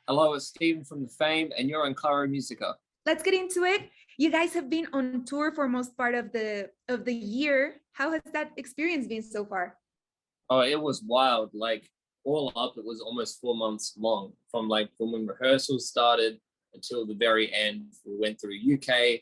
Hello, it's Stephen from the Faim, and you're on Claro Música. Let's get into it. You guys have been on tour for most part of the year. How has that experience been so far? Oh, it was wild. Like all up, it was almost 4 months long. From like from when rehearsals started until the very end. We went through UK,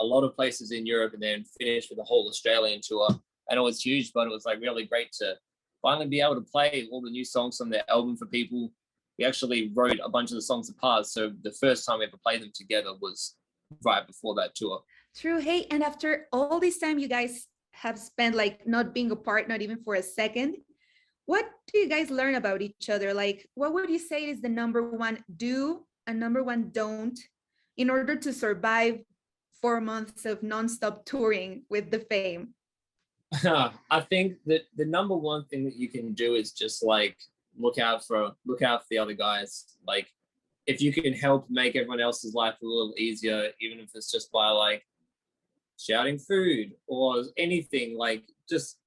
a lot of places in Europe, and then finished with the whole Australian tour. And it was huge, but it was like really great to finally be able to play all the new songs from their album for people. We actually wrote a bunch of the songs apart. So the first time we ever played them together was right before that tour. True. Hey, and after all this time you guys have spent like not being apart, not even for a second, what do you guys learn about each other? Like, what would you say is the number one do and number one don't in order to survive 4 months of nonstop touring with the Fame? I think that the number one thing that you can do is just like look out for the other guys. Like if you can help make everyone else's life a little easier, even if it's just by like shouting food or anything, like just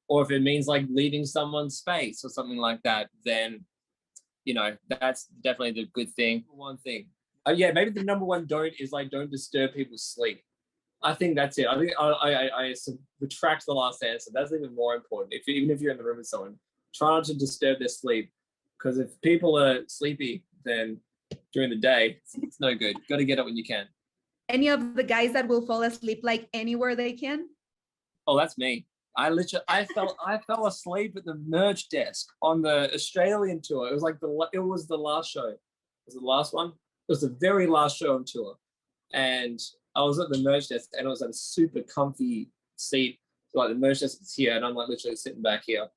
or if it means like leaving someone's space or something like that, then that's definitely the good thing. One thing. Yeah, maybe the number one don't is like don't disturb people's sleep. I think that's it. I think I retract the last answer. That's even more important. Even if you're in the room with someone, try not to disturb their sleep, because if people are sleepy, then during the day it's no good. Got to get up when you can. Any of the guys that will fall asleep like anywhere they can? Oh, that's me. I fell asleep at the merch desk on the Australian tour. It was like the last show. Was it the last one? It was the very last show on tour, and I was at the merch desk, and it was at a super comfy seat. So like the merch desk is here, and I'm like literally sitting back here.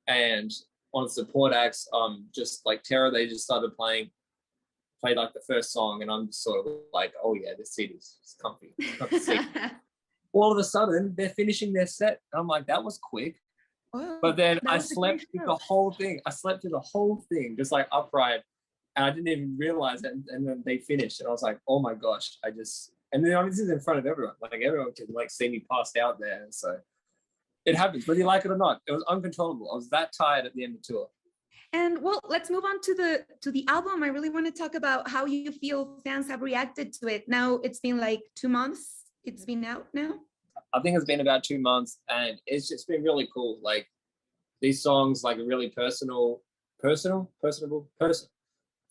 And on support acts, just like Terror, they just started played like the first song, and I'm just sort of like, oh yeah, this seat is comfy. Comfy seat. All of a sudden, they're finishing their set, and I'm like, that was quick. Oh, But then that I was a slept great through show. the whole thing. I slept through the whole thing, just like upright, and I didn't even realize it. And then they finished, and I was like, oh my gosh, and then this is in front of everyone. Like everyone can like see me passed out there. So it happens, whether you like it or not. It was uncontrollable. I was that tired at the end of the tour. And well, let's move on to the album. I really want to talk about how you feel fans have reacted to it. Now it's been like 2 months. It's been out now. I think it's been about 2 months, and it's just been really cool. Like these songs, like are really personable, person.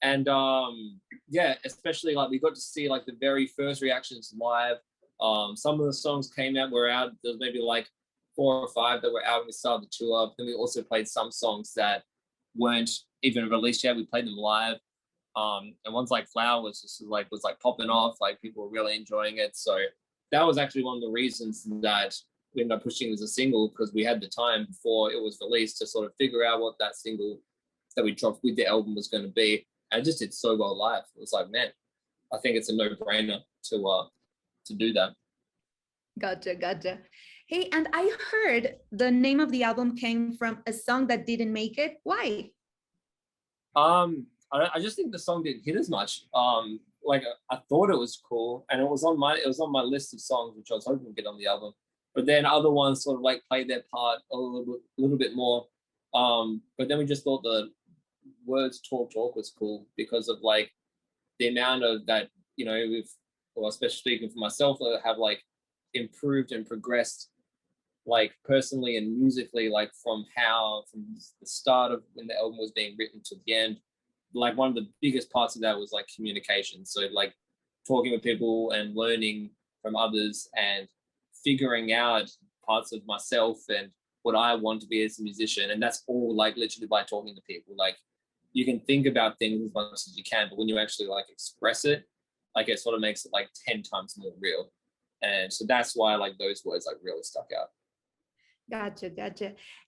And yeah, especially like we got to see like the very first reactions live. Some of the songs came out, were out. There was maybe like 4 or 5 that were out when we started the tour. Then we also played some songs that weren't even released yet. We played them live. And ones like Flower was like popping off. Like people were really enjoying it. So that was actually one of the reasons that we ended up pushing it as a single, because we had the time before it was released to sort of figure out what that single that we dropped with the album was going to be. And it just did so well live. It was like, man, I think it's a no-brainer to do that. Gotcha. Hey, and I heard the name of the album came from a song that didn't make it. Why? I just think the song didn't hit as much. Like I thought it was cool, and it was on my list of songs which I was hoping to get on the album. But then other ones sort of like played their part a little bit more. But then we just thought the words talk was cool because of like the amount of that, especially speaking for myself, I have like improved and progressed like personally and musically, like from the start of when the album was being written to the end. Like one of the biggest parts of that was like communication. So like talking with people and learning from others and figuring out parts of myself and what I want to be as a musician. And that's all like literally by talking to people. Like you can think about things as much as you can, but when you actually like express it, like it sort of makes it like 10 times more real. And so that's why like those words like really stuck out. Gotcha.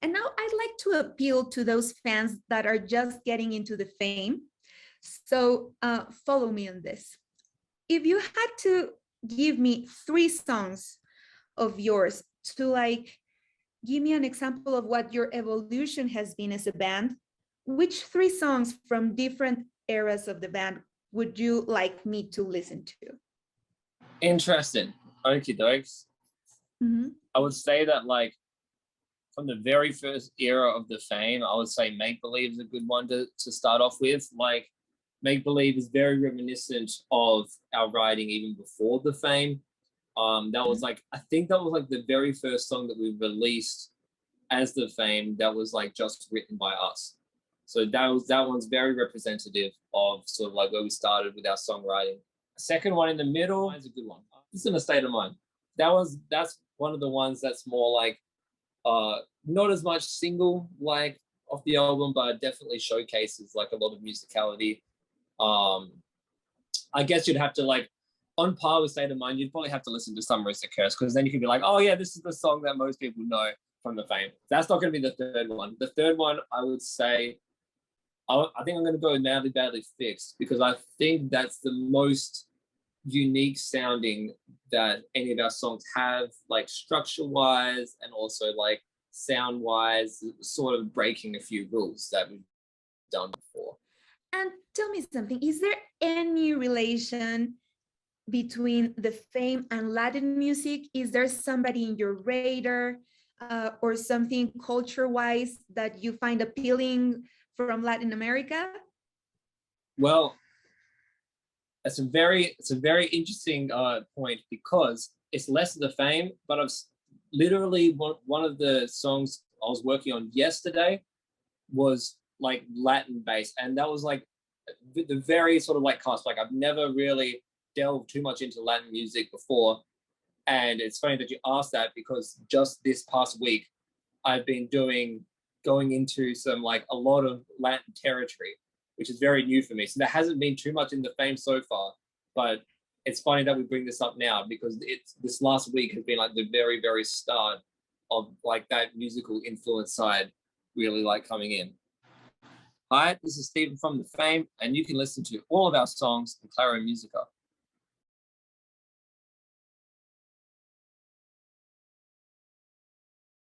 And now I'd like to appeal to those fans that are just getting into the Fame. So follow me on this. If you had to give me 3 songs of yours to like give me an example of what your evolution has been as a band, which 3 songs from different eras of the band would you like me to listen to? Interesting. Okie dokes. Mm-hmm. I would say that like from the very first era of the Fame, I would say Make Believe is a good one to start off with. Like Make Believe is very reminiscent of our writing even before the Fame. That was like, I think that was like the very first song that we released as the Fame that was like just written by us. So that one's very representative of sort of like where we started with our songwriting. Second one in the middle is a good one. It's in a State of Mind. That's one of the ones that's more like not as much single like off the album, but definitely showcases like a lot of musicality. I guess you'd have to like, on par with State of Mind, you'd probably have to listen to Summer is a Curse, because then you can be like, oh yeah, this is the song that most people know from the Fame. That's not going to be the third one. The third one, I would say, I think I'm going to go with Madly Badly Fixed, because I think that's the most unique sounding that any of our songs have, like structure-wise and also like sound-wise, sort of breaking a few rules that we've done before. And tell me something, is there any relation between the Fame and Latin music? Is there somebody in your radar or something culture-wise that you find appealing from Latin America? Well, it's a very interesting point, because it's less of the Fame, but I've literally one of the songs I was working on yesterday was like Latin based, and that was like the very sort of like cusp. Like I've never really delved too much into Latin music before, and it's funny that you asked that, because just this past week I've been going into some like a lot of Latin territory, which is very new for me. So there hasn't been too much in the Fame so far, but it's funny that we bring this up now, because this last week has been like the very, very start of like that musical influence side really like coming in. Hi, this is Stephen from the Fame, and you can listen to all of our songs on Claro Música.